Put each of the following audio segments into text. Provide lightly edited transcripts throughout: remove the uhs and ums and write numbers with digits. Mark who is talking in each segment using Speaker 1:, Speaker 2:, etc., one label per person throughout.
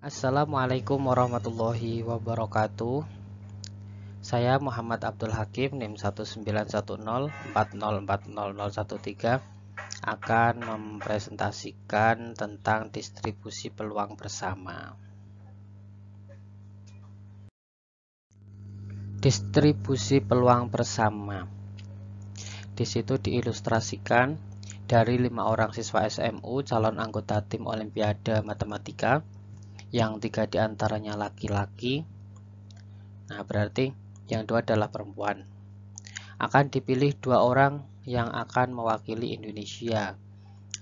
Speaker 1: Assalamualaikum warahmatullahi wabarakatuh. Saya Muhammad Abdul Hakim, NIM 191040400013 akan mempresentasikan tentang distribusi peluang bersama. Distribusi peluang bersama. Di situ diilustrasikan dari 5 orang siswa SMU calon anggota tim Olimpiade Matematika, yang 3 diantaranya laki-laki. Nah, berarti yang 2 adalah perempuan. Akan dipilih 2 orang yang akan mewakili Indonesia.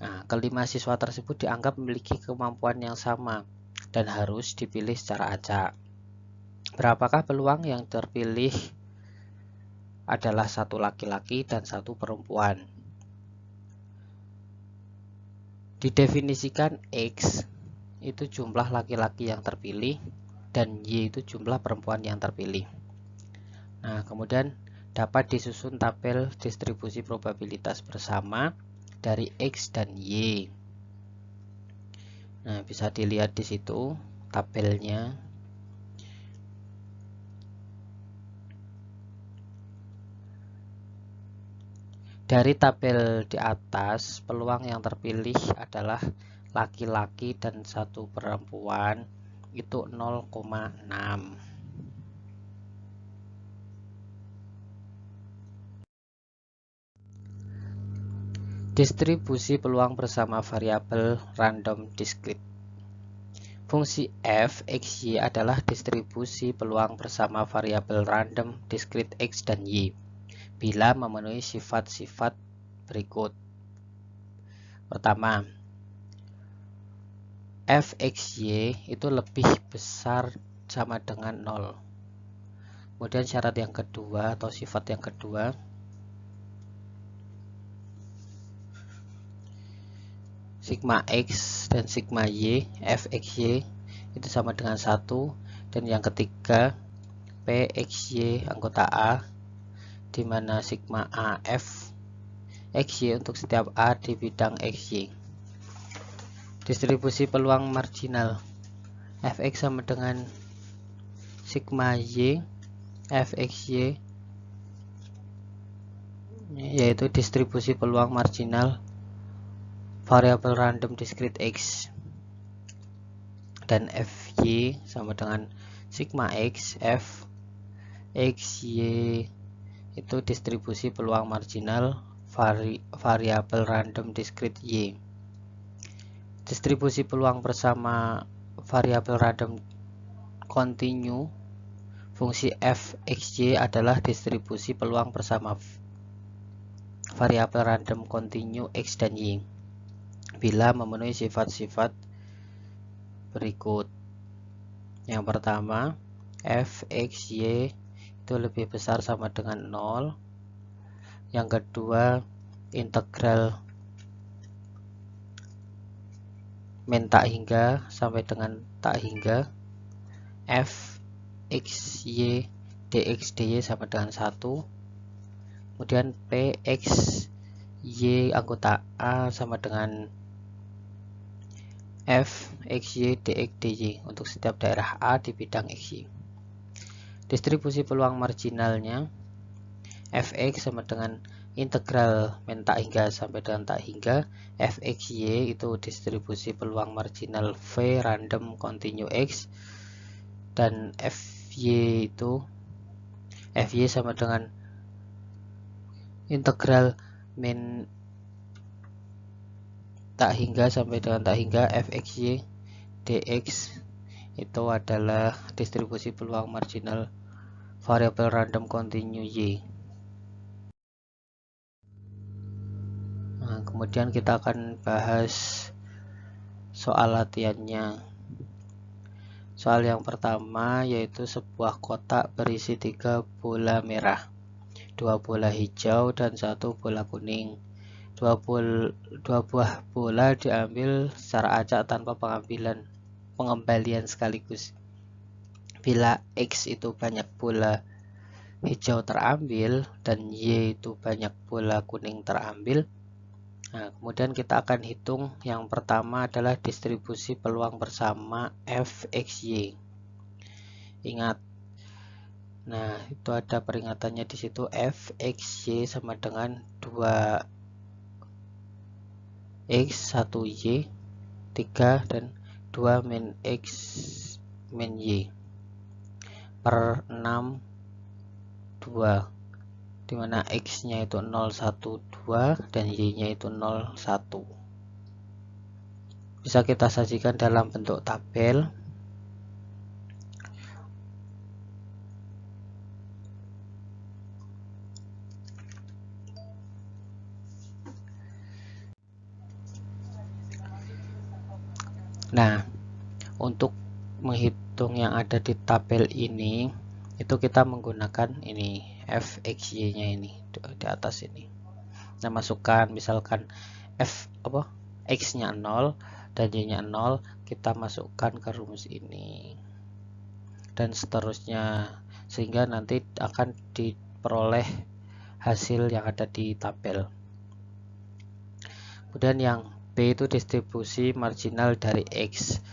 Speaker 1: Nah, kelima siswa tersebut dianggap memiliki kemampuan yang sama dan harus dipilih secara acak. Berapakah peluang yang terpilih? Adalah 1 laki-laki dan 1 perempuan. Didefinisikan X itu jumlah laki-laki yang terpilih dan Y itu jumlah perempuan yang terpilih. Nah, kemudian dapat disusun tabel distribusi probabilitas bersama dari X dan Y. Nah, bisa dilihat di situ tabelnya. Dari tabel di atas, peluang yang terpilih adalah laki-laki dan 1 perempuan itu 0,6. Distribusi peluang bersama variabel random discrete. Fungsi f x y adalah distribusi peluang bersama variabel random discrete x dan y bila memenuhi sifat-sifat berikut. Pertama, f x y itu lebih besar sama dengan 0. Kemudian syarat yang kedua atau sifat yang kedua, sigma x dan sigma y, f x y itu sama dengan 1. Dan yang ketiga, p x y anggota A, di mana sigma A f xy untuk setiap A di bidang xy. Distribusi peluang marginal fx sama dengan sigma y fxy, yaitu distribusi peluang marginal variabel random discrete x, dan fy sama dengan sigma x f xy itu distribusi peluang marginal variabel random discrete y. Distribusi peluang bersama variabel random kontinu fungsi f xy adalah distribusi peluang bersama variabel random kontinu x dan y bila memenuhi sifat-sifat berikut. Yang pertama, f xy itu lebih besar sama dengan 0. Yang kedua, integral min tak hingga sampai dengan tak hingga f xy dx dy sama dengan 1. Kemudian p xy anggota A sama dengan f xy dx dy untuk setiap daerah A di bidang xy. Distribusi peluang marginalnya fx sama dengan integral min tak hingga sampai dengan tak hingga fxy itu distribusi peluang marginal v random kontinu x, dan fy itu fy sama dengan integral min tak hingga sampai dengan tak hingga fxy dx itu adalah distribusi peluang marginal variabel random kontinu y. Nah, kemudian kita akan bahas soal latihannya. Soal yang pertama yaitu sebuah kotak berisi 3 bola merah, 2 bola hijau dan 1 bola kuning. Dua buah bola diambil secara acak tanpa pengembalian sekaligus. Bila X itu banyak bola hijau terambil dan Y itu banyak bola kuning terambil, Nah, kemudian kita akan hitung yang pertama adalah distribusi peluang bersama Fxy. Ingat, nah itu ada peringatannya di situ, Fxy sama dengan 2x 1y 3 dan 2 min x min y per 6 2, dimana x nya itu 0 1 2 dan y nya itu 0 1. Bisa kita sajikan dalam bentuk tabel. Nah, untuk menghitung yang ada di tabel ini, itu kita menggunakan ini Fxy nya ini di atas ini. Nah, masukkan misalkan x nya 0 dan y nya 0, kita masukkan ke rumus ini dan seterusnya, sehingga nanti akan diperoleh hasil yang ada di tabel. Kemudian yang B itu distribusi marginal dari x.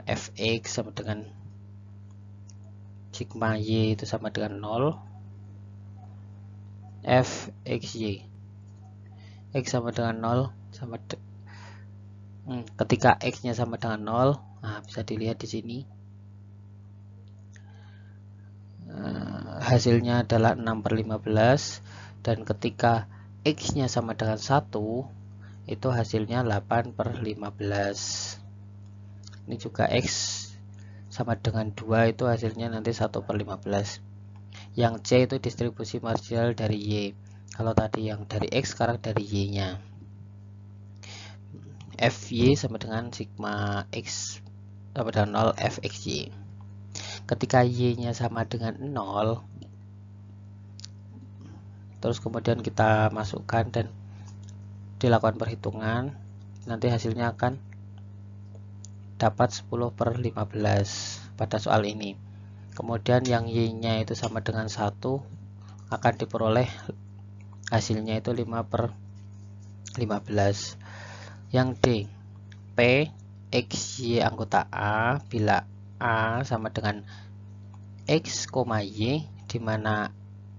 Speaker 1: Fx sama dengan sigma y itu sama dengan 0. Fxy, x sama dengan 0 sama ketika x nya sama dengan 0, nah bisa dilihat di sini hasilnya adalah 6/15, dan ketika x nya sama dengan 1, itu hasilnya 8/15. Ini juga x sama dengan 2, itu hasilnya nanti 1/15. Yang C itu distribusi marginal dari y. Kalau tadi yang dari x, sekarang dari y nya. Fy sama dengan sigma x sama dengan 0 Fxy. Ketika y nya sama dengan 0, terus kemudian kita masukkan dan dilakukan perhitungan, nanti hasilnya akan dapat 10/15 pada soal ini. Kemudian yang y nya itu sama dengan 1, akan diperoleh hasilnya itu 5/15. Yang D, P xy anggota A bila A sama dengan x, y, di mana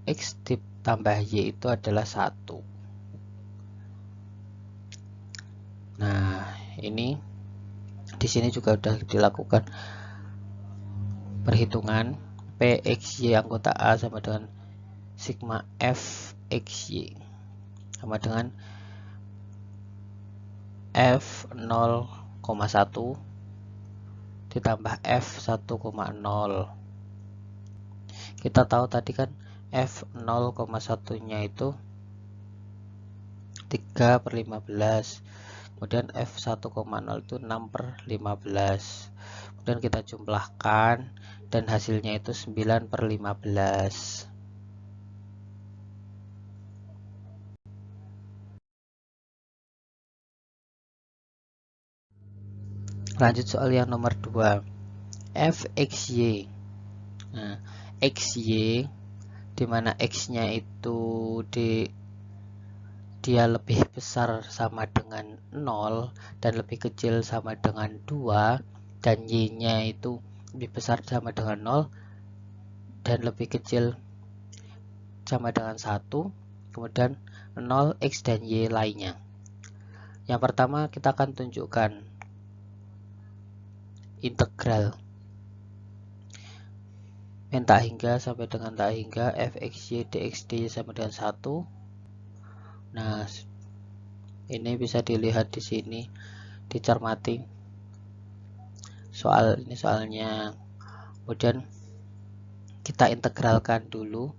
Speaker 1: x ditambah y itu adalah 1. Nah, ini di sini juga sudah dilakukan perhitungan. P xy anggota A sama dengan sigma f xy sama dengan f 0,1 ditambah f 1,0. Kita tahu tadi kan f 0,1 nya itu 3/15, kemudian f 1,0 itu 6/15, kemudian kita jumlahkan dan hasilnya itu 9/15. Lanjut soal yang nomor 2, Fxy. Nah, xy dimana x nya itu dia lebih besar sama dengan 0 dan lebih kecil sama dengan 2, dan y nya itu lebih besar sama dengan 0 dan lebih kecil sama dengan 1, kemudian 0, x dan y lainnya. Yang pertama kita akan tunjukkan integral min tak hingga sampai dengan tak hingga fxy dx dy sama dengan 1. Nah, ini bisa dilihat di sini, dicermati soal ini soalnya. Kemudian kita integralkan dulu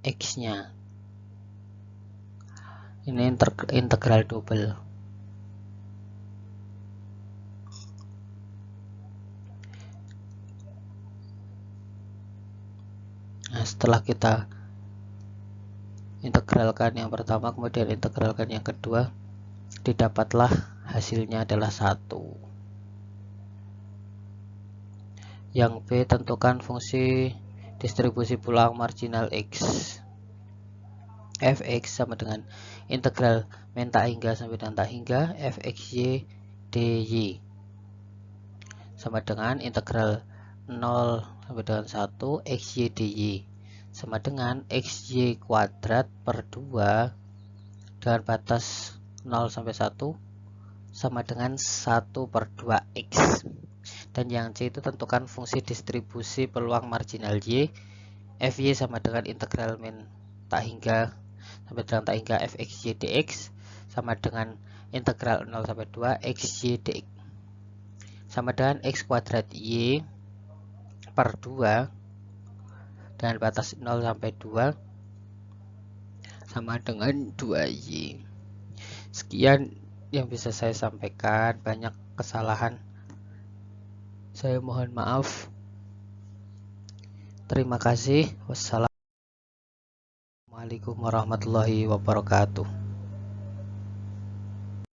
Speaker 1: x-nya. Ini integral double. Nah, setelah kita integralkan yang pertama, kemudian integralkan yang kedua, didapatlah hasilnya adalah 1. Yang B, tentukan fungsi distribusi peluang marginal X. fx sama dengan integral min tak hingga sampai dengan tak hingga fxy dy sama dengan integral 0 sampai dengan 1 xy dy sama dengan xy kuadrat per 2 dengan batas 0 sampai 1 sama dengan 1 per 2x. Dan yang C itu tentukan fungsi distribusi peluang marginal Y. Fy sama dengan integral min tak hingga sampai dengan tak hingga fxy dx sama dengan integral 0 sampai 2 xy dx sama dengan x kuadrat y per 2 dengan batas 0 sampai 2 sama dengan 2y. Sekian yang bisa saya sampaikan, banyak kesalahan, saya mohon maaf. Terima kasih. Wassalamualaikum warahmatullahi wabarakatuh.